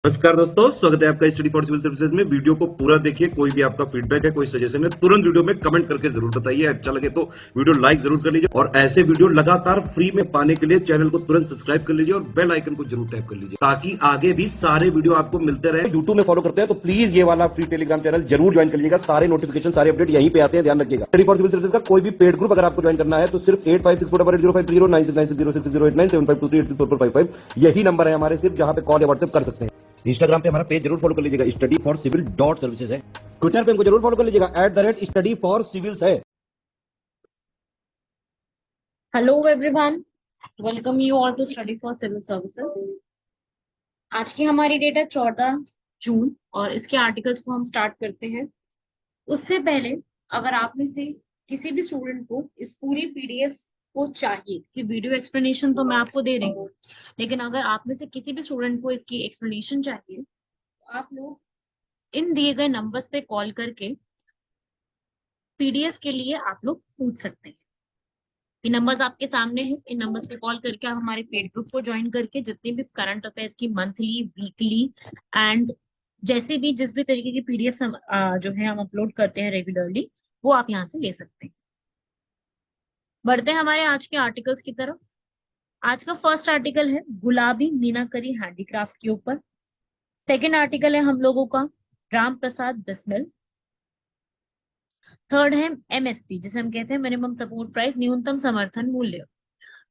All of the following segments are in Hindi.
नमस्कार दोस्तों, स्वागत है आपका स्टडी फॉर सिविल सर्विसेज में। वीडियो को पूरा देखिए। कोई भी आपका फीडबैक है, कोई सजेशन है, तुरंत वीडियो में कमेंट करके जरूर बताइए। अच्छा लगे तो वीडियो लाइक जरूर कर लीजिए और ऐसे वीडियो लगातार फ्री में पाने के लिए चैनल को तुरंत सब्सक्राइब कर लीजिए और बेल आइकन को जरूर टैप कर लीजिए ताकि आगे भी सारे वीडियो आपको मिलते रहे। यूट्यूब में फॉलो करते हैं तो प्लीज ये वाला फ्री टेलीग्राम चैनल जरूर ज्वाइन कर लीजिएगा। सारे नोटिफिकेशन, सारे अपडेट यहीं पे आते हैं, ध्यान रखिएगा। स्टडी फॉर सिविल सर्विसेज का कोई भी पेड ग्रुप अगर आपको ज्वाइन करना है तो सिर्फ 8564805309696086089483864455 यही नंबर है हमारे, सिर्फ जहां पे कॉल या व्हाट्सएप कर सकते हैं। इंस्टाग्राम पे हमारा पेज जरूर फॉलो कर लीजिएगा, स्टडी फॉर सिविल .सर्विसेज है। ट्विटर पे हमको जरूर फॉलो कर लीजिएगा, @स्टडी फॉर सिविल्स है। Hello everyone, welcome you all to study for civil services. आज की हमारी डेट है 14 जून और इसके आर्टिकल्स को हम स्टार्ट करते हैं। उससे पहले अगर आप में से किसी भी स्टूडेंट को इस पूरी पीडीएफ को चाहिए कि वीडियो एक्सप्लेनेशन तो मैं आपको दे रही हूँ, लेकिन अगर आप में से किसी भी स्टूडेंट को इसकी एक्सप्लेनेशन चाहिए तो आप लोग इन दिए गए नंबर्स पे कॉल करके पीडीएफ के लिए आप लोग पूछ सकते हैं। ये नंबर्स आपके सामने हैं। इन नंबर्स पे कॉल करके आप हमारे पेड ग्रुप को ज्वाइन करके जितनी भी करंट अफेयर्स की मंथली, वीकली एंड जैसे भी जिस भी तरीके की पीडीएफ जो है हम अपलोड करते हैं रेगुलरली, वो आप यहाँ से ले सकते हैं। बढ़ते हैं हमारे आज के आर्टिकल्स की तरफ। आज का फर्स्ट आर्टिकल है गुलाबी मीनाकरी हैंडीक्राफ्ट के ऊपर। सेकेंड आर्टिकल है हम लोगों का राम प्रसाद बिस्मिल। थर्ड है एमएसपी, जिसे हम कहते हैं मिनिमम सपोर्ट प्राइस, न्यूनतम समर्थन मूल्य।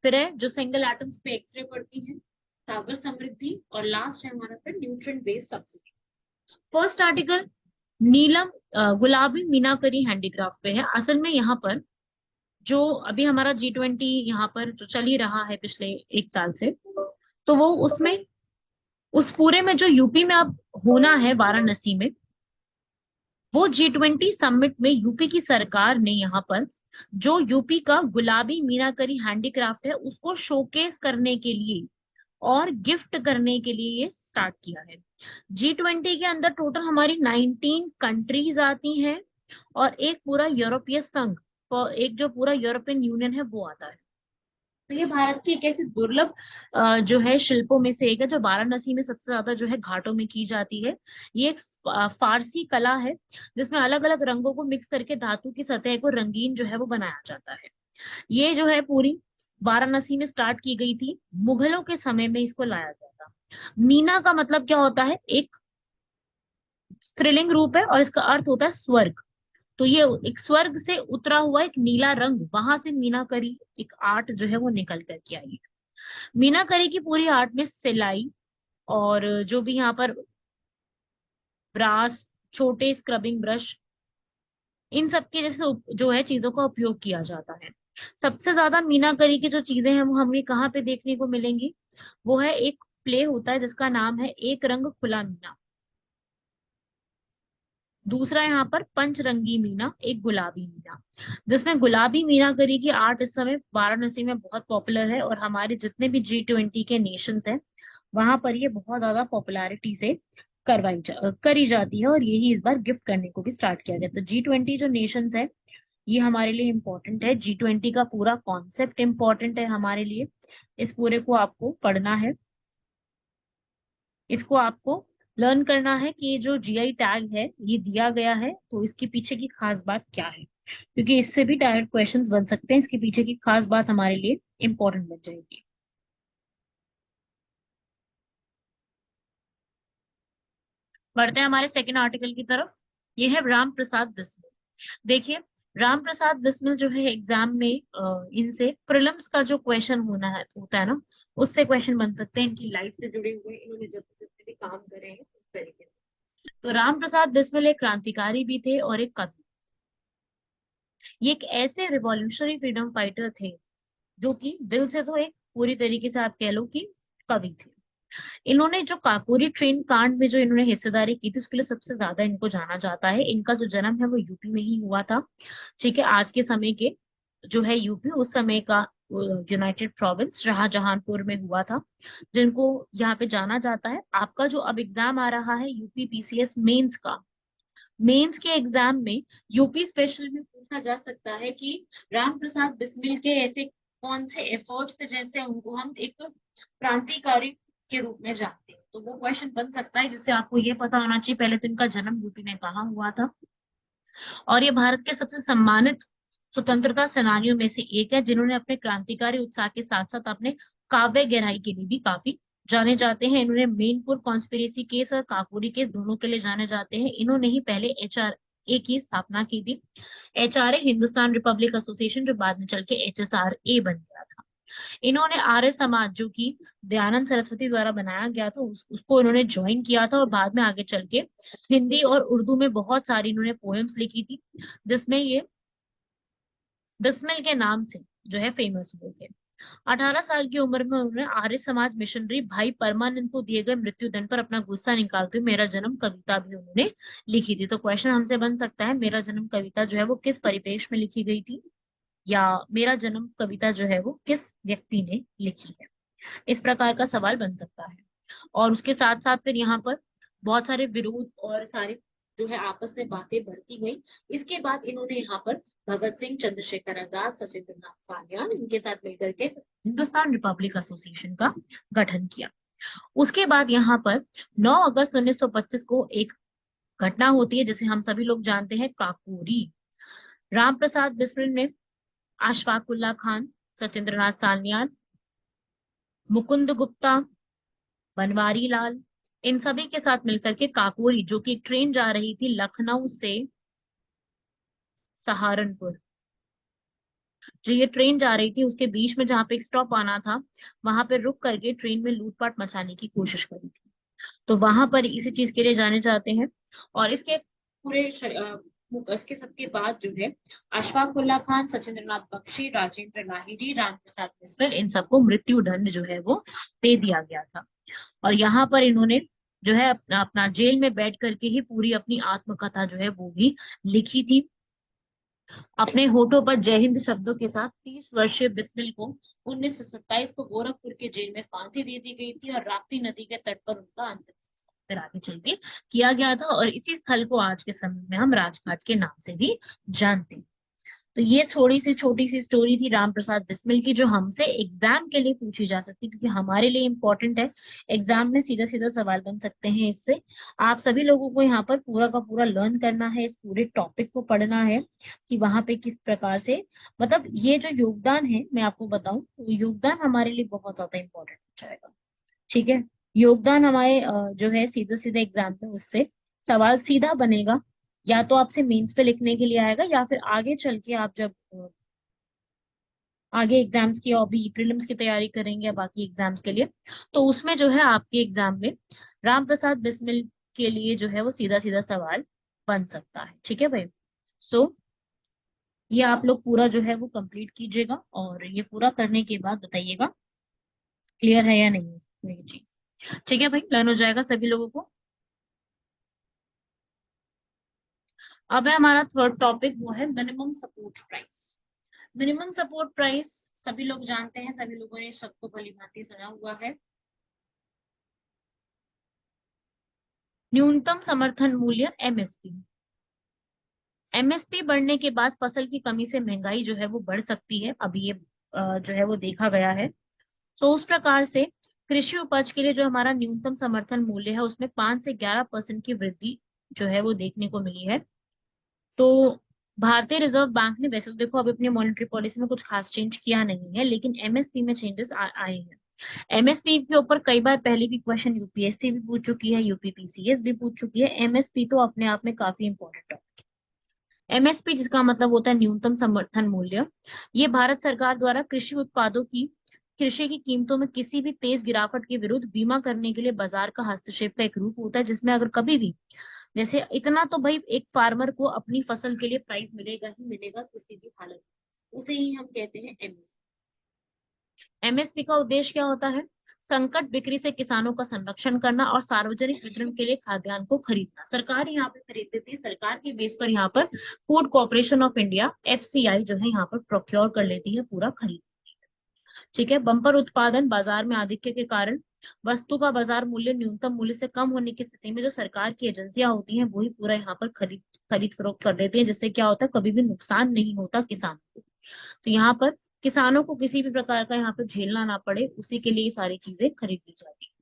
फिर है जो सिंगल एटम्स पे एक्सरे पड़ती है, सागर समृद्धि, और लास्ट है हमारा फिर nutrient based subsidy. First article Neelam Gulabi Meenakari handicraft पे है। असल में यहाँ पर जो अभी हमारा G20 यहाँ पर जो चल ही रहा है पिछले एक साल से, तो वो उसमें उस पूरे में जो यूपी में अब होना है वाराणसी में, वो G20 समिट में यूपी की सरकार ने यहाँ पर जो यूपी का गुलाबी मीनाकरी हैंडीक्राफ्ट है उसको शोकेस करने के लिए और गिफ्ट करने के लिए ये स्टार्ट किया है। G20 के अंदर टोटल हमारी 19 कंट्रीज आती हैं और एक पूरा यूरोपीय संघ, एक जो पूरा यूरोपियन यूनियन है वो आता है। तो ये भारत की एक ऐसी दुर्लभ जो है शिल्पों में से एक है जो वाराणसी में सबसे ज्यादा जो है घाटों में की जाती है। ये एक फारसी कला है जिसमें अलग अलग रंगों को मिक्स करके धातु की सतह को रंगीन जो है वो बनाया जाता है। ये जो है पूरी वाराणसी में स्टार्ट की गई थी, मुगलों के समय में इसको लाया गया था। मीना का मतलब क्या होता है? एक स्त्रीलिंग रूप है और इसका अर्थ होता है स्वर्ग। तो ये एक स्वर्ग से उतरा हुआ एक नीला रंग, वहां से मीनाकरी एक आर्ट जो है वो निकल करके आई है। मीनाकरी की पूरी आर्ट में सिलाई और जो भी यहाँ पर ब्रास, छोटे स्क्रबिंग ब्रश, इन सब के जैसे जो है चीजों का उपयोग किया जाता है। सबसे ज्यादा मीनाकरी की जो चीजें हैं वो हमें कहाँ पे देखने को मिलेंगी? वो है एक प्ले होता है जिसका नाम है एक रंग खुला मीना। दूसरा यहाँ पर पंचरंगी मीना, एक गुलाबी मीना, जिसमें गुलाबी मीनाकरी की आर्ट इस समय वाराणसी में बहुत पॉपुलर है और हमारे जितने भी G20 के नेशंस हैं वहां पर ये बहुत ज्यादा पॉपुलैरिटी से करी जाती है और यही इस बार गिफ्ट करने को भी स्टार्ट किया गया। तो G20 जो नेशंस है ये हमारे लिए इम्पोर्टेंट है। G20 का पूरा कॉन्सेप्ट इम्पोर्टेंट है हमारे लिए। इस पूरे को आपको पढ़ना है, इसको आपको लर्न करना है कि ये जो जीआई टैग है ये दिया गया है तो इसके पीछे की खास बात क्या है, क्योंकि इससे भी डायरेक्ट क्वेश्चंस बन सकते हैं। इसके पीछे की खास बात हमारे लिए इंपॉर्टेंट बन जाएगी। बढ़ते हैं हमारे सेकंड आर्टिकल की तरफ। ये है राम प्रसाद बिस्मिल। देखिए, राम प्रसाद बिस्मिल जो है एग्जाम में इनसे प्रीलिम्स का जो क्वेश्चन होता है ना, उससे क्वेश्चन बन सकते हैं। इनकी लाइफ से जुड़े हुए इन्होंने जितने भी काम करे हैं उस तरीके से। तो राम प्रसाद बिस्मिल एक क्रांतिकारी भी थे और एक कवि। ये एक ऐसे रिवॉल्यूशनरी फ्रीडम फाइटर थे जो कि दिल से तो एक पूरी तरीके से आप कह लो कि कवि थे। इन्होंने जो काकोरी ट्रेन कांड में जो इन्होंने हिस्सेदारी की थी उसके लिए सबसे ज्यादा इनको जाना जाता है। इनका जो जन्म है वो यूपी में ही हुआ था। ठीक है, आज के समय के जो है यूपी, उस समय का यूनाइटेड प्रोविंस शाहजहांपुर में हुआ था, जिनको यहाँ पे जाना जाता है। आपका जो अब एग्जाम आ रहा है यूपी पीसीएस मेंस का, मेंस के एग्जाम में यूपी स्पेशल में पूछा जा सकता है कि राम प्रसाद बिस्मिल के ऐसे कौन से एफर्ट्स थे जैसे उनको हम एक क्रांतिकारी के रूप में जानते हैं। तो वो क्वेश्चन बन सकता है जिससे आपको ये पता होना चाहिए पहले तो इनका जन्म यूपी में कहाँ हुआ था। और ये भारत के सबसे सम्मानित स्वतंत्रता सेनानियों में से एक है जिन्होंने अपने क्रांतिकारी उत्साह के साथ साथ अपने काव्य गहराई के लिए भी काफी जाने जाते हैं। इन्होंने मेनपुर कॉन्स्पिरेसी केस और काकोरी केस दोनों के लिए जाने जाते हैं। इन्होंने ही पहले HRA की स्थापना की थी। HRA हिंदुस्तान रिपब्लिक एसोसिएशन जो बाद में चल के HSRA बन गया था। इन्होंने आर्य समाज जो कि दयानंद सरस्वती द्वारा बनाया गया था उसको इन्होंने ज्वाइन किया था और बाद में आगे चल के हिंदी और उर्दू में बहुत सारी इन्होंने पोएम्स लिखी थी जिसमें ये बिस्मिल के नाम से जो है फेमस हुए थे। 18 साल की उम्र में उन्होंने आर्य समाज मिशनरी भाई परमानंद को दिए गए मृत्यु दंड पर अपना गुस्सा निकालते हुए मेरा जन्म कविता भी उन्होंने लिखी थी। तो क्वेश्चन हमसे बन सकता है मेरा जन्म कविता जो है वो किस परिपेक्ष में लिखी गई थी, या मेरा जन्म कविता जो है वो किस व्यक्ति ने लिखी है। इस प्रकार का सवाल बन सकता है। और उसके साथ साथ फिर यहाँ पर बहुत सारे विरोध और सारे जो है आपस में बातें बढ़ती गई। इसके बाद इन्होंने यहाँ पर भगत सिंह, चंद्रशेखर आजाद, सचिंद्रनाथ सान्याल इनके साथ मिलकर के हिंदुस्तान रिपब्लिक एसोसिएशन का गठन किया। उसके बाद यहाँ पर 9 अगस्त 1925 को एक घटना होती है जिसे हम सभी लोग जानते हैं, काकोरी। राम प्रसाद बिस्मिल ने अशफाक उल्ला खान, सचिंद्रनाथ सान्याल, मुकुंद गुप्ता, बनवारी लाल इन सभी के साथ मिलकर के काकोरी, जो कि एक ट्रेन जा रही थी लखनऊ से सहारनपुर, जो ये ट्रेन जा रही थी उसके बीच में जहां पे एक स्टॉप आना था वहां पे रुक करके ट्रेन में लूटपाट मचाने की कोशिश करी थी। तो वहां पर इसी चीज के लिए जाने जाते हैं। और इसके पूरे इसके सबके बाद जो है अशफाक उल्ला खान, सचिंद्रनाथ बख्शी, राजेंद्र लाहिड़ी, राम प्रसाद बिस्मिल इन सबको मृत्यु दंड जो है वो दे दिया गया था। और यहाँ पर इन्होंने जो है अपना अपना जेल में बैठ करके ही पूरी अपनी आत्मकथा जो है वो भी लिखी थी। अपने होठों पर जय हिंद शब्दों के साथ 30 वर्षीय बिस्मिल को 1927 को गोरखपुर के जेल में फांसी दे दी गई थी और राप्ती नदी के तट पर उनका अंतिम संस्कार फिर आगे चल के किया गया था। और इसी स्थल को आज के समय में हम राजघाट के नाम से भी जानते हैं। तो ये थोड़ी सी छोटी सी स्टोरी थी राम प्रसाद बिस्मिल की जो हमसे एग्जाम के लिए पूछी जा सकती है क्योंकि हमारे लिए इंपॉर्टेंट है। एग्जाम में सीधा सीधा सवाल बन सकते हैं इससे। आप सभी लोगों को यहाँ पर पूरा का पूरा लर्न करना है, इस पूरे टॉपिक को पढ़ना है कि वहां पे किस प्रकार से, मतलब ये जो योगदान है मैं आपको बताऊं तो योगदान हमारे लिए बहुत ज्यादा इंपॉर्टेंट हो जाएगा। ठीक है, योगदान हमारे जो है सीधे सीधे एग्जाम में उससे सवाल सीधा बनेगा, या तो आपसे मेंस पे लिखने के लिए आएगा या फिर आगे चल के आप जब आगे एग्जाम्स की और भी प्रीलिम्स की तैयारी करेंगे या बाकी एग्जाम्स के लिए तो उसमें जो है आपके एग्जाम में राम प्रसाद बिस्मिल के लिए जो है वो सीधा सीधा सवाल बन सकता है। ठीक है भाई, सो ये आप लोग पूरा जो है वो कंप्लीट कीजिएगा और ये पूरा करने के बाद बताइएगा क्लियर है या नहीं ये चीज। ठीक है भाई, लर्न हो जाएगा सभी लोगों को। अब है हमारा थर्ड टॉपिक, वो है minimum support price. Minimum support price सभी लोग जानते हैं, सभी लोगों ने सबको भली भांति सुना हुआ है। न्यूनतम समर्थन मूल्य MSP। MSP बढ़ने के बाद फसल की कमी से महंगाई जो है वो बढ़ सकती है, अभी ये जो है वो देखा गया है। सो उस प्रकार से कृषि उपज के लिए जो हमारा न्यूनतम समर्थन मूल्य है उसमें 5 से 11% की वृद्धि जो है वो देखने को मिली है। तो भारतीय रिजर्व बैंक ने, वैसे तो देखो अभी अपनी मॉनेटरी पॉलिसी में कुछ खास चेंज किया नहीं है लेकिन MSP में चेंजेस आए हैं। MSP के ऊपर कई बार पहले भी क्वेश्चन UPSC भी पूछ चुकी है, UPPCS भी पूछ चुकी है। MSP तो अपने आप में काफी इंपॉर्टेंट है। MSP जिसका मतलब होता है न्यूनतम समर्थन मूल्य, ये भारत सरकार द्वारा कृषि की कीमतों में किसी भी तेज गिरावट के विरुद्ध बीमा करने के लिए बाजार का हस्तक्षेप का एक रूप होता है जिसमें अगर कभी भी, जैसे इतना तो भाई एक फार्मर को अपनी फसल के लिए प्राइस मिलेगा ही मिलेगा किसी भी हालत में, उसे ही हम कहते हैं MSP। MSP का उद्देश्य क्या होता है? संकट बिक्री से किसानों का संरक्षण करना और सार्वजनिक वितरण के लिए खाद्यान्न को खरीदना। सरकार यहाँ पे खरीद देती है, सरकार के बेस पर यहाँ पर food corporation of India FCI जो है यहाँ पर प्रोक्योर कर लेती है, पूरा खरीद। ठीक है, बम्पर उत्पादन बाजार में आधिक्य के कारण वस्तु का बाजार मूल्य न्यूनतम मूल्य से कम होने की स्थिति में जो सरकार की एजेंसियां होती हैं वही पूरा यहाँ पर खरीद फरोख्त कर देती है, जिससे क्या होता है कभी भी नुकसान नहीं होता किसानों को। तो यहाँ पर किसानों को किसी भी प्रकार का यहाँ पर झेलना ना पड़े, उसी के लिए ये सारी चीजें खरीदी जाती है।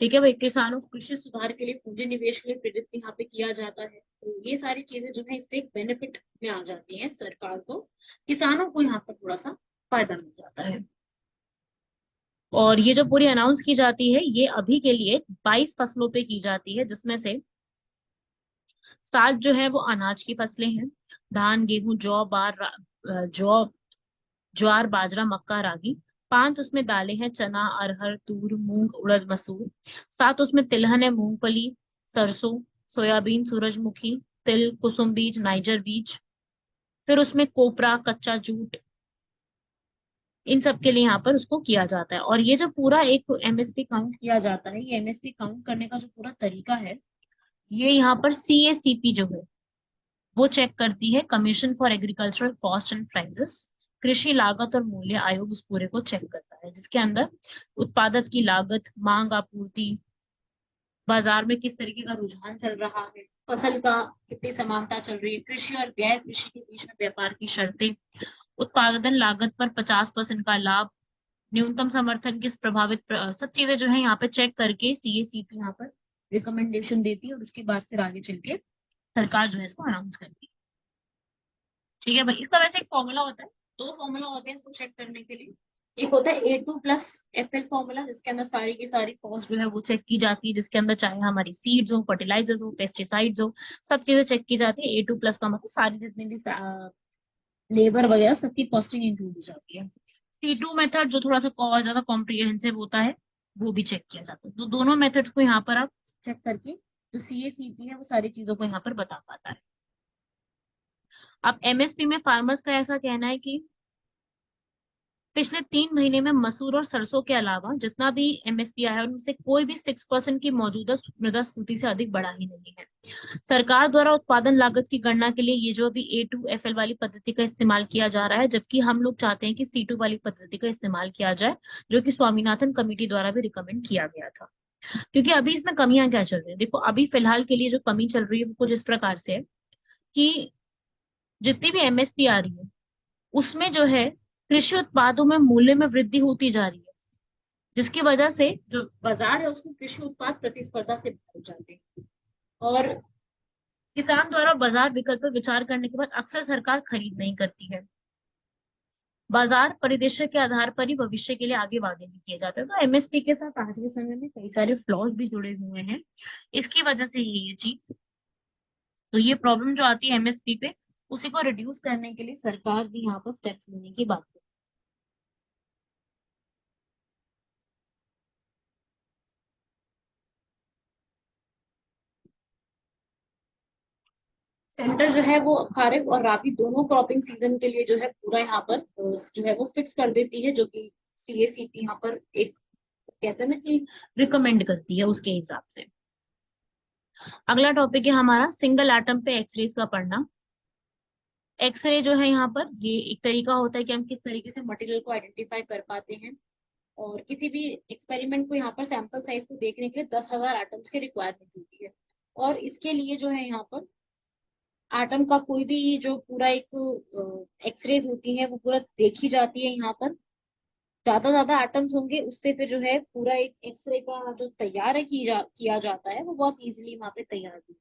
ठीक है भाई, किसानों को कृषि सुधार के लिए पूंजी निवेश के लिए प्रेरित यहाँ पे किया जाता है। तो ये सारी चीजें जो है इससे बेनिफिट में आ जाती हैं सरकार को, किसानों को यहाँ पर थोड़ा सा फायदा मिल जाता है। और ये जो पूरी अनाउंस की जाती है ये अभी के लिए 22 फसलों पे की जाती है, जिसमें से 7 जो है वो अनाज की फसलें हैं, धान गेहूं जौ ज्वार बाजरा मक्का रागी। 5 उसमें दालें हैं, चना अरहर तूर मूंग उड़द मसूर। 7 उसमें तिलहन है, मूंगफली सरसों सोयाबीन सूरजमुखी तिल कुसुम बीज नाइजर बीज। फिर उसमें कोपरा कच्चा जूट, इन सब के लिए यहाँ पर उसको किया जाता है। और ये जो पूरा एक एमएसपी काउंट किया जाता है, ये एमएसपी काउंट करने का जो पूरा तरीका है, ये यहाँ पर सीएसीपी जो है वो चेक करती है, commission for agricultural cost and prices. कृषि लागत और मूल्य आयोग उस पूरे को चेक करता है, जिसके अंदर उत्पादक की लागत, मांग आपूर्ति, बाजार में किस तरीके का रुझान चल रहा है, फसल का कितनी समानता चल रही है, कृषि और गैर कृषि के बीच में व्यापार की शर्तें, उत्पादन लागत पर 50% का लाभ, न्यूनतम समर्थन किस सब चीजें जो है यहाँ पे चेक करके सीएसीपी यहाँ पर रिकमेंडेशन देती है, और उसके बाद फिर आगे चल के सरकार जो है इसको अनाउंस करती है। ठीक है भाई, इसका वैसे एक फॉर्मूला होता है, 2 फॉर्मूला होते हैं इसको चेक करने के लिए। एक होता है A2+FL फॉर्मूला, जिसके अंदर सारी की सारी कॉस्ट जो है वो चेक की जाती है, जिसके अंदर चाहे हमारी सीड्स हो, फर्टिलाइजर्स हो, पेस्टिसाइड्स हो, सब चीजें चेक की जाती है। A2+ का मतलब सारी जितनी भी लेबर वगैरह सबकी कॉस्टिंग इंक्लूड हो जाती है। C2 मेथड जो थोड़ा सा और ज्यादा कॉम्प्रिहेंसिव होता है, वो भी चेक किया जाता है। तो दोनों मेथड्स को यहाँ पर आप चेक करके जो सीएसीपी है वो सारी चीजों को यहाँ पर बता पाता है। अब एमएसपी में फार्मर्स का ऐसा कहना है कि पिछले 3 महीने में मसूर और सरसों के अलावा जितना भी एमएसपी आया है उनसे कोई भी 6% की मौजूदा मुद्रास्फीति से अधिक बढ़ा ही नहीं है। सरकार द्वारा उत्पादन लागत की गणना के लिए ये जो अभी A2FL वाली पद्धति का इस्तेमाल किया जा रहा है, जबकि हम लोग चाहते हैं कि C2 वाली पद्धति का इस्तेमाल किया जाए, जो कि स्वामीनाथन कमेटी द्वारा भी रिकमेंड किया गया था। क्योंकि अभी इसमें कमियां क्या चल रही है, देखो अभी फिलहाल के लिए जो कमी चल रही है वो कुछ इस प्रकार से है कि जितनी भी एमएसपी आ रही है उसमें जो है कृषि उत्पादों में मूल्य में वृद्धि होती जा रही है, जिसकी वजह से जो बाजार है उसमें कृषि उत्पाद प्रतिस्पर्धा से भर जाते हैं। और किसान द्वारा बाजार विकल्प पर विचार करने के बाद अक्सर सरकार खरीद नहीं करती है। बाजार परिदृश्य के आधार पर ही भविष्य के लिए आगे वादे भी किए जाते हैं। तो एमएसपी के साथ आज के समय में कई सारे फ्लॉज भी जुड़े हुए हैं, इसकी वजह से ये चीज, तो ये प्रॉब्लम जो आती है एमएसपी पे, उसी को रिड्यूस करने के लिए सरकार भी यहाँ पर स्टेप्स लेने की बात है। सेंटर जो है वो खरीफ और राबी दोनों क्रॉपिंग सीजन के लिए जो है पूरा यहाँ पर जो है वो फिक्स कर देती है, जो कि सीएसीपी यहाँ पर एक कहते हैं ना कि रिकमेंड करती है उसके हिसाब से। अगला टॉपिक है हमारा सिंगल एटम पे एक्सरेज का पढ़ना। एक्सरे जो है यहाँ पर ये एक तरीका होता है कि हम किस तरीके से मटेरियल को आइडेंटिफाई कर पाते हैं। और किसी भी एक्सपेरिमेंट को यहाँ पर सैंपल साइज को देखने के लिए 10,000 एटम्स की रिक्वायरमेंट होती है। और इसके लिए जो है यहाँ पर एटम का कोई भी जो पूरा एक एक्सरेज होती है वो पूरा देखी जाती है। यहाँ पर ज्यादा एटम्स होंगे उससे फिर जो है पूरा एक एक्सरे का जो तैयार है किया जाता है वो बहुत इजीली वहां पे तैयार होता है।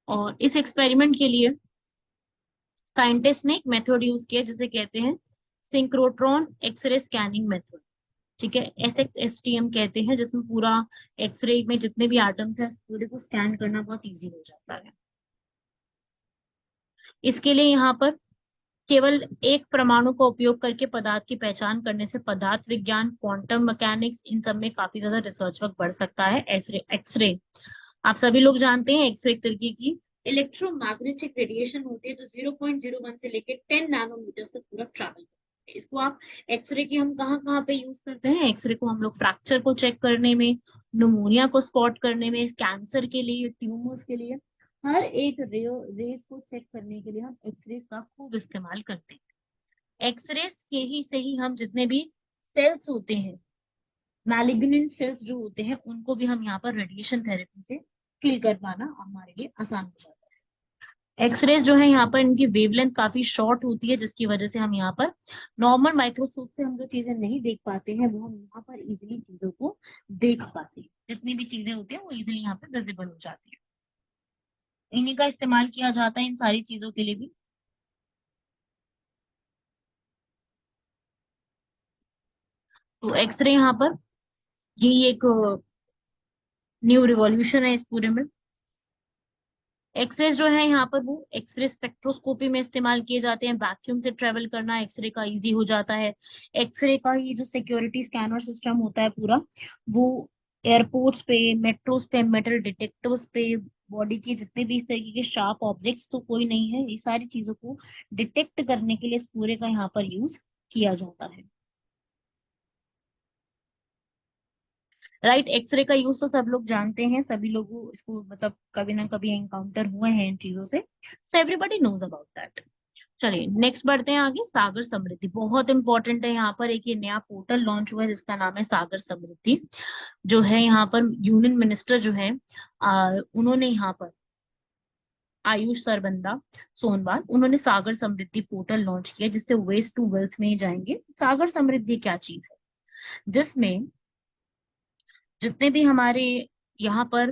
और इस एक्सपेरिमेंट के लिए साइंटिस्ट ने एक मेथड यूज किया जिसे कहते हैं सिंक्रोट्रॉन एक्सरे स्कैनिंग मेथड। ठीक है, SXSTM कहते हैं, जिसमें पूरा एक्सरे में जितने भी एटम्स हैं पूरे को स्कैन करना बहुत इजी हो जाता है। इसके लिए यहाँ पर केवल एक परमाणु का उपयोग करके पदार्थ की पहचान करने से पदार्थ विज्ञान क्वांटम मैकेनिक्स इन सब में काफी ज्यादा रिसर्च वर्क बढ़ सकता है। एक्सरे आप सभी लोग जानते हैं, एक्सरे एक तरीके की इलेक्ट्रोमैग्नेटिक रेडिएशन होती है जो 0.01 से लेकर 10 नैनोमीटर तक पूरा ट्रैवल करती है। इसको आप एक्सरे की हम कहाँ कहाँ पे यूज करते हैं, एक्सरे को हम लोग फ्रैक्चर को चेक करने में, न्यूमोनिया को स्पॉट करने में, कैंसर के लिए, ट्यूमर्स के लिए, हर एक रेस को चेक करने के लिए हम एक्सरेज का खूब इस्तेमाल करते हैं। एक्सरेज के ही से ही हम जितने भी सेल्स होते हैं, मैलिग्नेंट सेल्स जो होते हैं, उनको भी हम यहाँ पर रेडिएशन थेरेपी से किल कर पाना हमारे लिए आसान हो जाता है। एक्सरेज जो है यहाँ पर इनकी वेवलेंथ काफी शॉर्ट होती है, जिसकी वजह से हम यहाँ पर नॉर्मल माइक्रोस्कोप से हम जो चीजें नहीं देख पाते हैं वो हम यहाँ पर इजिली चीजों को देख पाते हैं। जितनी भी चीजें होती है वो इजिली यहाँ पर विजिबल हो जाती है। इन्हीं का इस्तेमाल किया जाता है इन सारी चीजों के लिए भी। तो एक्सरे यहाँ पर यही एक न्यू रिवॉल्यूशन है इस पूरे में। एक्सरे जो है यहाँ पर वो एक्सरे स्पेक्ट्रोस्कोपी में इस्तेमाल किए जाते हैं। वैक्यूम से ट्रेवल करना एक्सरे का इजी हो जाता है। एक्सरे का ये जो सिक्योरिटी स्कैनर सिस्टम होता है पूरा, वो एयरपोर्ट्स पे, मेट्रोस पे, मेटल डिटेक्टर्स पे, बॉडी के जितने भी इस तरीके के शार्प ऑब्जेक्ट्स तो कोई नहीं है, ये सारी चीजों को डिटेक्ट करने के लिए इस पूरे का यहाँ पर यूज किया जाता है। राइट, एक्सरे का यूज तो सब लोग जानते हैं, सभी लोगों इसको मतलब कभी ना कभी एनकाउंटर हुए हैं इन चीजों से, so everybody knows about that. चलिए नेक्स्ट बढ़ते हैं आगे। सागर समृद्धि बहुत इंपॉर्टेंट है। यहाँ पर एक ये नया पोर्टल लॉन्च हुआ है जिसका नाम है सागर समृद्धि। जो है यहाँ पर यूनियन मिनिस्टर जो है उन्होंने यहाँ पर आयुष सरबंदा सोनवाल, उन्होंने सागर समृद्धि पोर्टल लॉन्च किया जिससे वेस्ट टू वेल्थ में जाएंगे। सागर समृद्धि क्या चीज है, जिसमें जितने भी हमारे यहाँ पर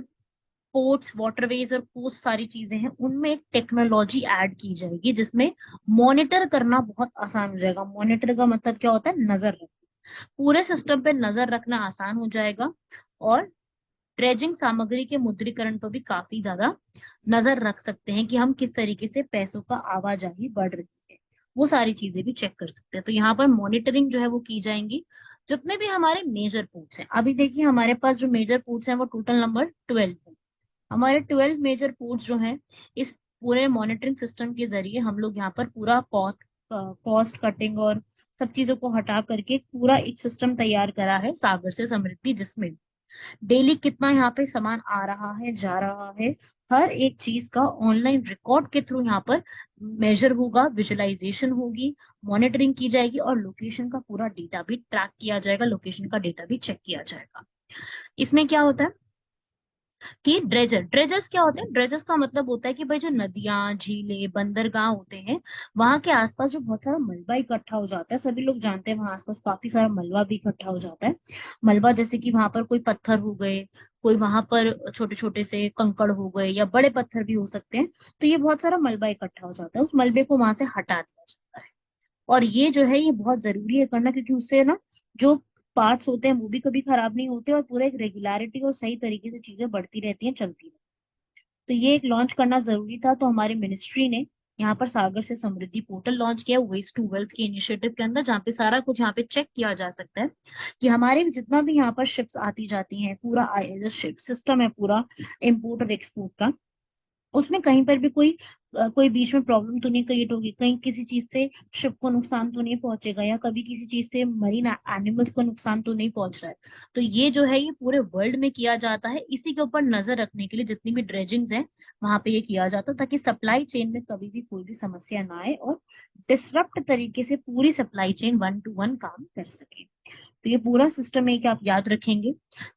पोर्ट्स, वाटरवेज और कोस्ट सारी चीजें हैं उनमें एक टेक्नोलॉजी ऐड की जाएगी जिसमें मॉनिटर करना बहुत आसान हो जाएगा। मॉनिटर का मतलब क्या होता है, नजर रखना। पूरे सिस्टम पे नजर रखना आसान हो जाएगा और ड्रेजिंग सामग्री के मुद्रीकरण पर भी काफी ज्यादा नजर रख सकते हैं कि हम किस तरीके से पैसों का आवाजाही बढ़ रही है, वो सारी चीजें भी चेक कर सकते हैं। तो यहाँ पर मॉनिटरिंग जो है वो की जाएंगी। जितने भी हमारे मेजर पोर्ट्स हैं, अभी देखिए हमारे पास जो मेजर पोर्ट्स हैं वो टोटल नंबर 12 है। हमारे 12 मेजर पोर्ट्स जो हैं, इस पूरे मॉनिटरिंग सिस्टम के जरिए हम लोग यहाँ पर पूरा कॉस्ट कटिंग और सब चीजों को हटा करके पूरा एक सिस्टम तैयार करा है सागर से समृद्धि, जिसमें डेली कितना यहाँ पे सामान आ रहा है, जा रहा है, हर एक चीज का ऑनलाइन रिकॉर्ड के थ्रू यहाँ पर मेजर होगा, विजुअलाइजेशन होगी, मॉनिटरिंग की जाएगी और लोकेशन का पूरा डेटा भी ट्रैक किया जाएगा, लोकेशन का डेटा भी चेक किया जाएगा। इसमें क्या होता है कि ड्रेजर्स क्या होते हैं, ड्रेजर्स का मतलब होता है कि भाई जो नदियां, झीलें, बंदरगाह होते हैं, वहां के आसपास जो बहुत सारा मलबा इकट्ठा हो जाता है, सभी लोग जानते हैं वहां आसपास काफी सारा मलबा भी इकट्ठा हो जाता है। मलबा जैसे कि वहां पर कोई पत्थर हो गए, कोई वहां पर छोटे छोटे से कंकड़ हो गए या बड़े पत्थर भी हो सकते हैं, तो ये बहुत सारा मलबा इकट्ठा हो जाता है, उस मलबे को वहां से हटा दिया जाता है। और ये जो है ये बहुत जरूरी है करना, क्योंकि उससे ना जो पार्ट्स होते हैं वो भी कभी खराब नहीं होते और पूरा एक रेगुलरिटी और सही तरीके से चीजें बढ़ती रहती हैं, चलती रहती हैं। तो ये एक लॉन्च करना जरूरी था, तो हमारी मिनिस्ट्री ने यहाँ पर सागर से समृद्धि पोर्टल लॉन्च किया वेस्ट टू वेल्थ के इनिशिएटिव के अंदर, जहाँ पे सारा कुछ यहाँ पे चेक किया जा सकता है कि हमारे जितना भी यहाँ पर शिप्स आती जाती हैं, पूरा जो शिप सिस्टम है पूरा इम्पोर्ट और एक्सपोर्ट का, उसमें कहीं पर भी कोई बीच में प्रॉब्लम तो नहीं क्रिएट होगी, कहीं किसी चीज से शिप को नुकसान तो नहीं पहुंचेगा या कभी किसी चीज से मरीन एनिमल्स को नुकसान तो नहीं पहुंच रहा है। तो ये जो है ये पूरे वर्ल्ड में किया जाता है, इसी के ऊपर नजर रखने के लिए जितनी भी ड्रेजिंग्स हैं वहां पे ये किया जाता है, ताकि सप्लाई चेन में कभी भी कोई भी समस्या ना आए और डिसरप्ट तरीके से पूरी सप्लाई चेन 1 to 1 काम कर सके। तो ये पूरा सिस्टम है कि आप याद रखेंगे,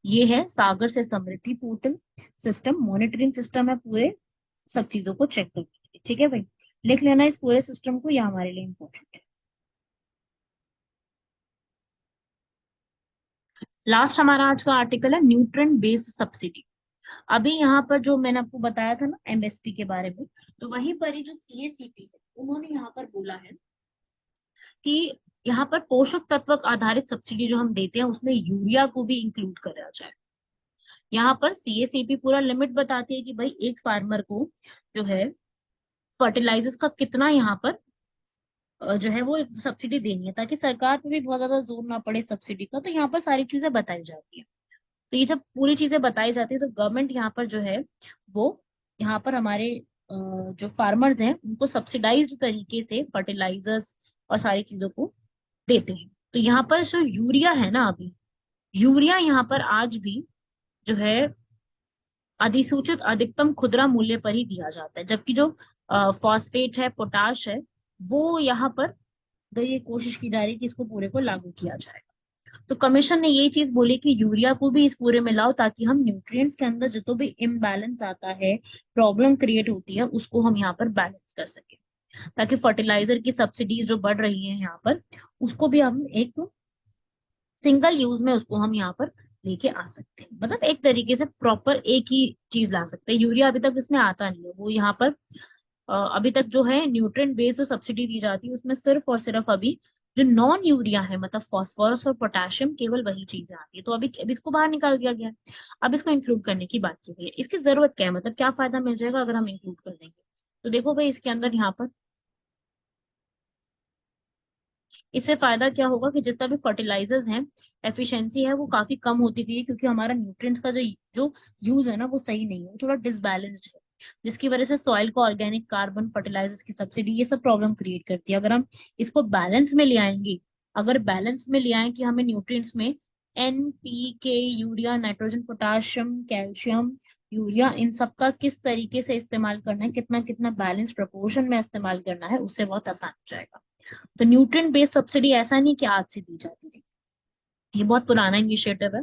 ये है सागर से समृद्धि पोर्टल सिस्टम, मॉनिटरिंग सिस्टम है पूरे सब चीजों को चेक करने के लिए। ठीक है भाई, लिख लेना इस पूरे सिस्टम को, यह हमारे लिए इम्पोर्टेंट है। लास्ट हमारा आज का आर्टिकल है न्यूट्रिएंट बेस्ड सब्सिडी। अभी यहाँ पर जो मैंने आपको बताया था ना एमएसपी के बारे में, तो वहीं पर ही जो सीएसीपी है उन्होंने यहाँ पर बोला है कि यहाँ पर पोषक तत्व आधारित सब्सिडी जो हम देते हैं उसमें यूरिया को भी इंक्लूड करा जाए। यहाँ पर सीएसीपी पूरा लिमिट बताती है कि भाई एक फार्मर को जो है फर्टिलाइजर्स का कितना यहाँ पर जो है वो सब्सिडी देनी है, ताकि सरकार पे भी बहुत ज्यादा जोर ना पड़े सब्सिडी का। तो यहाँ पर सारी चीजें बताई जाती है। तो ये जब पूरी चीजें बताई जाती है तो गवर्नमेंट यहाँ पर जो है वो यहाँ पर हमारे जो फार्मर्स हैं उनको सब्सिडाइज्ड तरीके से फर्टिलाइजर्स और सारी चीजों को देते हैं। तो यहाँ पर जो यूरिया है ना, अभी यूरिया यहाँ पर आज भी जो है अधिसूचित अधिकतम खुदरा मूल्य पर ही दिया जाता है, जबकि जो फॉस्फेट है, पोटाश है, वो यहाँ पर तो ये कोशिश की जा रही है कि इसको पूरे को लागू किया जाए। तो कमीशन ने ये चीज बोली कि यूरिया को भी इस पूरे में लाओ, ताकि हम न्यूट्रिएंट्स के अंदर जो भी इम्बैलेंस आता है, प्रॉब्लम क्रिएट होती है, उसको हम यहाँ पर बैलेंस कर सके, ताकि फर्टिलाइजर की सब्सिडीज जो बढ़ रही है यहाँ पर, उसको भी हम एक सिंगल यूज में उसको हम यहाँ पर लेके आ सकते हैं। मतलब एक तरीके से प्रॉपर एक ही चीज ला सकते हैं। यूरिया अभी तक इसमें आता नहीं है, वो यहाँ पर अभी तक जो है न्यूट्रिएंट बेस्ड जो सब्सिडी दी जाती है उसमें सिर्फ और सिर्फ अभी जो नॉन यूरिया है, मतलब फॉस्फोरस और पोटेशियम, केवल वही चीजें आती है। तो अभी इसको बाहर निकाल दिया गया है। अब इसको इंक्लूड करने की बात की गई है। इसकी जरूरत क्या है, मतलब क्या फायदा मिल जाएगा अगर हम इंक्लूड कर देंगे? तो देखो भाई, इसके अंदर यहाँ पर इससे फायदा क्या होगा कि जितना भी फर्टिलाइजर्स हैं, एफिशिएंसी है वो काफी कम होती गई है, क्योंकि हमारा न्यूट्रिएंट्स का जो जो यूज है ना वो सही नहीं है, वो थोड़ा डिसबैलेंस्ड है, जिसकी वजह से सॉइल को ऑर्गेनिक कार्बन, फर्टिलाइजर्स की सब्सिडी, ये सब प्रॉब्लम क्रिएट करती है। अगर हम इसको बैलेंस में ले आएंगे, अगर बैलेंस में ले आए कि हमें न्यूट्रिएंट्स में NPK, urea, nitrogen, potassium, calcium, urea, इन सब का किस तरीके से इस्तेमाल करना है, कितना कितना बैलेंस प्रपोर्शन में इस्तेमाल करना है, उससे बहुत आसान हो जाएगा। तो न्यूट्रिएंट बेस्ड सब्सिडी ऐसा नहीं कि आज से दी जाती है, ये बहुत पुराना इनिशिएटिव है।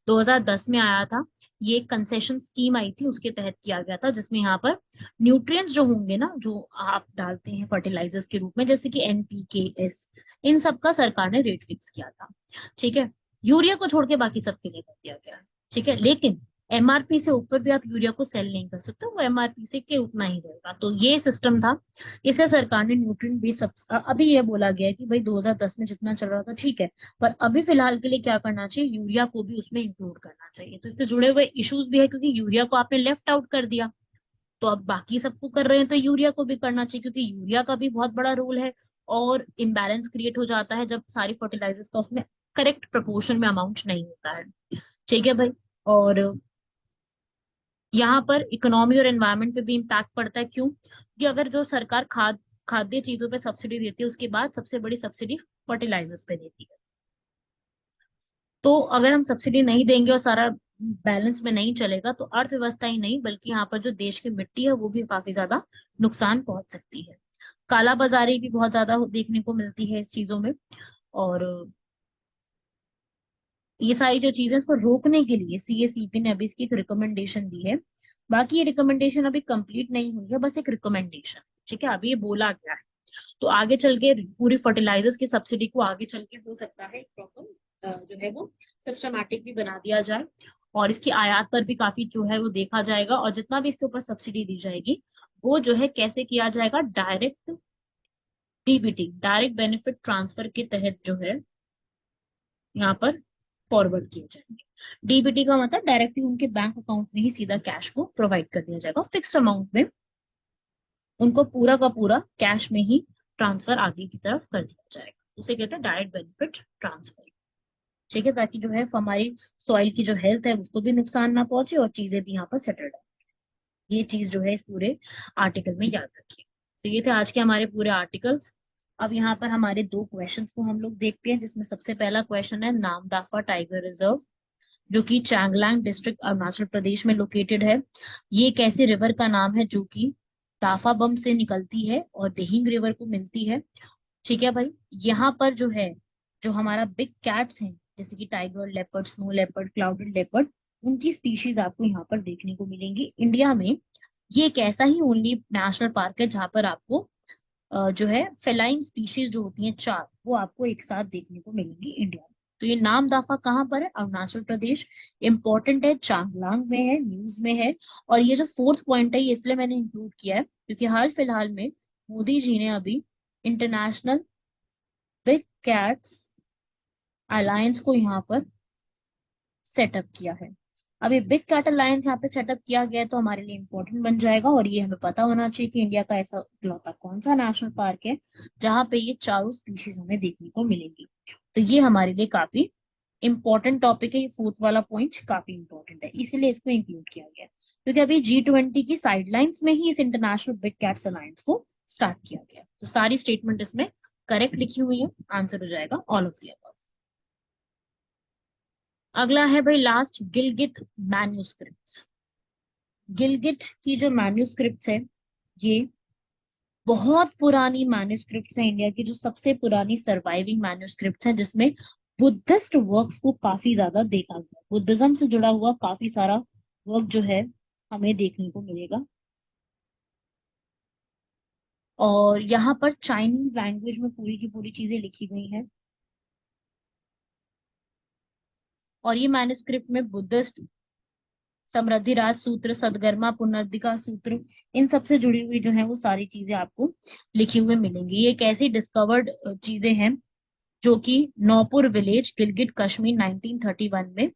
2010 में आया था, ये एक कंसेशन स्कीम आई थी, उसके तहत किया गया था, जिसमें यहाँ पर न्यूट्रिएंट्स जो होंगे ना, जो आप डालते हैं फर्टिलाइजर्स के रूप में, जैसे कि NPK, इन सब का सरकार ने रेट फिक्स किया था। ठीक है, यूरिया को छोड़ के बाकी सबके लिए कर दिया गया है। ठीक है, लेकिन MRP से ऊपर भी आप यूरिया को सेल नहीं कर सकते, वो MRP से के उतना ही रहेगा। तो ये सिस्टम था, इसे सरकार ने न्यूट्रिएंट बेस्ड, अभी ये बोला गया है कि भाई 2010 में जितना चल रहा था ठीक है, पर अभी फिलहाल के लिए क्या करना चाहिए, यूरिया को भी उसमें इंक्लूड करना चाहिए। तो इससे जुड़े हुए इश्यूज भी है, क्योंकि यूरिया को आपने लेफ्ट आउट कर दिया, तो अब बाकी सबको कर रहे हैं, तो यूरिया को भी करना चाहिए, क्योंकि यूरिया का भी बहुत बड़ा रोल है। और इम्बैलेंस क्रिएट हो जाता है जब सारी फर्टिलाइजर्स का उसमें करेक्ट प्रपोर्शन में अमाउंट नहीं होता है। ठीक है भाई। और यहाँ पर इकोनॉमी और एनवायरनमेंट पे भी इम्पैक्ट पड़ता है। क्यों? कि अगर जो सरकार खाद्य चीजों पे सब्सिडी देती है, उसके बाद सबसे बड़ी सब्सिडी फर्टिलाइजर्स पे देती है। तो अगर हम सब्सिडी नहीं देंगे और सारा बैलेंस में नहीं चलेगा, तो अर्थव्यवस्था ही नहीं बल्कि यहाँ पर जो देश की मिट्टी है वो भी काफी ज्यादा नुकसान पहुंच सकती है। काला बाजारी भी बहुत ज्यादा देखने को मिलती है इस चीजों में। और ये सारी जो चीजें, इसको रोकने के लिए CACP ने अभी इसकी एक रिकमेंडेशन दी है। बाकी ये रिकमेंडेशन अभी कंप्लीट नहीं हुई है, बस एक रिकमेंडेशन। ठीक है, अभी ये बोला गया है। तो आगे चल के पूरी फर्टिलाइजर्स की सब्सिडी को आगे चल के हो सकता है प्रॉपर जो है वो सिस्टमैटिक भी बना दिया जाए, और इसकी आयात पर भी काफी जो है वो देखा जाएगा, और जितना भी इसके ऊपर सब्सिडी दी जाएगी वो जो है कैसे किया जाएगा, direct DBT, direct benefit transfer के तहत जो है यहाँ पर फॉरवर्ड किए जाएंगे। DBT का मतलब डायरेक्टली उनके बैंक अकाउंट में ही सीधा कैश को प्रोवाइड कर दिया जाएगा, फिक्स अमाउंट में उनको पूरा का पूरा कैश में ही ट्रांसफर आगे की तरफ कर दिया जाएगा। उसे कहते हैं डायरेक्ट बेनिफिट ट्रांसफर। ठीक है, ताकि जो है हमारी सॉइल की जो हेल्थ है उसको भी नुकसान ना पहुंचे और चीजें भी यहाँ पर सेटल्ड है। ये चीज जो है इस पूरे आर्टिकल में याद रखिए। तो ये थे आज के हमारे पूरे आर्टिकल्स। अब यहाँ पर हमारे दो क्वेश्चंस को हम लोग देखते हैं, जिसमें सबसे पहला क्वेश्चन है, नामदाफा टाइगर रिजर्व जो कि चांगलांग डिस्ट्रिक्ट अरुणाचल प्रदेश में लोकेटेड है, ये एक ऐसी रिवर का नाम है जो कि दाफा बम से निकलती है और दिहिंग रिवर को मिलती है। ठीक है भाई, यहाँ पर जो है, जो हमारा बिग कैट्स हैं, जैसे कि tiger, leopard, snow leopard, clouded leopard, उनकी स्पीशीज आपको यहाँ पर देखने को मिलेंगी इंडिया में। ये एक ऐसा ही ओनली नेशनल पार्क है जहाँ पर आपको जो है फेलाइन स्पीशीज जो होती हैं चार, वो आपको एक साथ देखने को मिलेंगी इंडिया में। तो ये नामदाफा कहाँ पर है? अरुणाचल प्रदेश। इंपॉर्टेंट है, चांगलांग में है, न्यूज में है। और ये जो फोर्थ पॉइंट है, ये इसलिए मैंने इंक्लूड किया है क्योंकि हाल फिलहाल में मोदी जी ने अभी इंटरनेशनल बिग कैट्स अलायंस को यहाँ पर सेटअप किया है। अब ये बिग कैट अलायंस यहाँ पे सेटअप किया गया है, तो हमारे लिए इंपॉर्टेंट बन जाएगा, और ये हमें पता होना चाहिए कि इंडिया का ऐसा इकलौता कौन सा नेशनल पार्क है जहाँ पे ये चारों स्पीशीज हमें देखने को मिलेंगी। तो ये हमारे लिए काफी इंपॉर्टेंट टॉपिक है, ये फोर्थ वाला पॉइंट काफी इंपॉर्टेंट है, इसीलिए इसको इंक्लूड किया गया है। क्योंकि अभी G20 की साइडलाइंस में ही इस इंटरनेशनल बिग कैट्स अलायंस को स्टार्ट किया गया। तो सारी स्टेटमेंट इसमें करेक्ट लिखी हुई है, आंसर हो जाएगा ऑल ऑफ द अबव। अगला है भाई लास्ट, गिलगित मैन्यूस्क्रिप्ट्स। गिलगिट की जो मैन्यूस्क्रिप्ट्स है, ये बहुत पुरानी मैन्यूस्क्रिप्ट्स है, इंडिया की जो सबसे पुरानी सर्वाइविंग मैन्यूस्क्रिप्ट्स हैं, जिसमें बुद्धिस्ट वर्क्स को काफी ज्यादा देखा गया, बुद्धिज्म से जुड़ा हुआ काफी सारा वर्क जो है हमें देखने को मिलेगा। और यहाँ पर चाइनीज लैंग्वेज में पूरी की पूरी चीजें लिखी गई हैं। और ये मैन्युस्क्रिप्ट में बुद्धिस्ट समृद्धि राज सूत्र, सदगर्मा पुनर्दिका सूत्र, इन सब से जुड़ी हुई जो है वो सारी चीजें आपको लिखी हुई मिलेंगी। ये एक ऐसी डिस्कवर्ड चीजें हैं जो कि नौपुर विलेज, गिलगिट कश्मीर 1931 में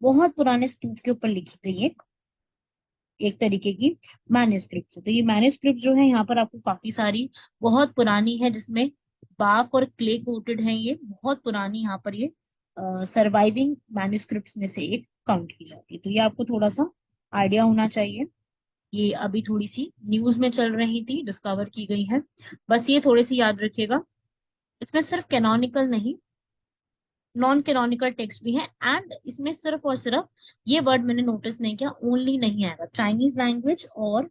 बहुत पुराने स्तूप के ऊपर लिखी गई है, एक तरीके की मैन्युस्क्रिप्ट से। तो ये मैन्युस्क्रिप्ट जो है यहाँ पर आपको काफी सारी बहुत पुरानी है, जिसमें बाक और क्ले कोटेड है, ये बहुत पुरानी यहाँ पर ये सर्वाइविंग मैन्युस्क्रिप्ट्स में से एक काउंट की जाती है। तो ये आपको थोड़ा सा आइडिया होना चाहिए। ये अभी थोड़ी सी न्यूज में चल रही थी, डिस्कवर की गई है, बस ये थोड़ी सी याद रखिएगा। इसमें सिर्फ कैनोनिकल नहीं, नॉन कैनोनिकल टेक्स्ट भी है। एंड इसमें सिर्फ और सिर्फ ये वर्ड मैंने नोटिस नहीं किया, ओनली नहीं आएगा, चाइनीज लैंग्वेज और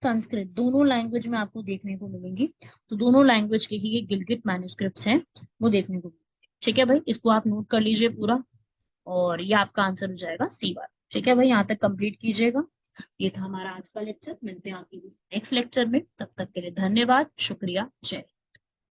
संस्कृत दोनों लैंग्वेज में आपको देखने को मिलेंगी। तो दोनों लैंग्वेज के ही ये गिलगिट मैन्युस्क्रिप्ट्स हैं, वो देखने को मिलेंगे। ठीक है भाई, इसको आप नोट कर लीजिए पूरा, और ये आपका आंसर हो जाएगा सी बार। ठीक है भाई, यहाँ तक कंप्लीट कीजिएगा। ये था हमारा आज का लेक्चर, मिलते हैं आपके नेक्स्ट लेक्चर में, तब तक के लिए धन्यवाद, शुक्रिया, जय।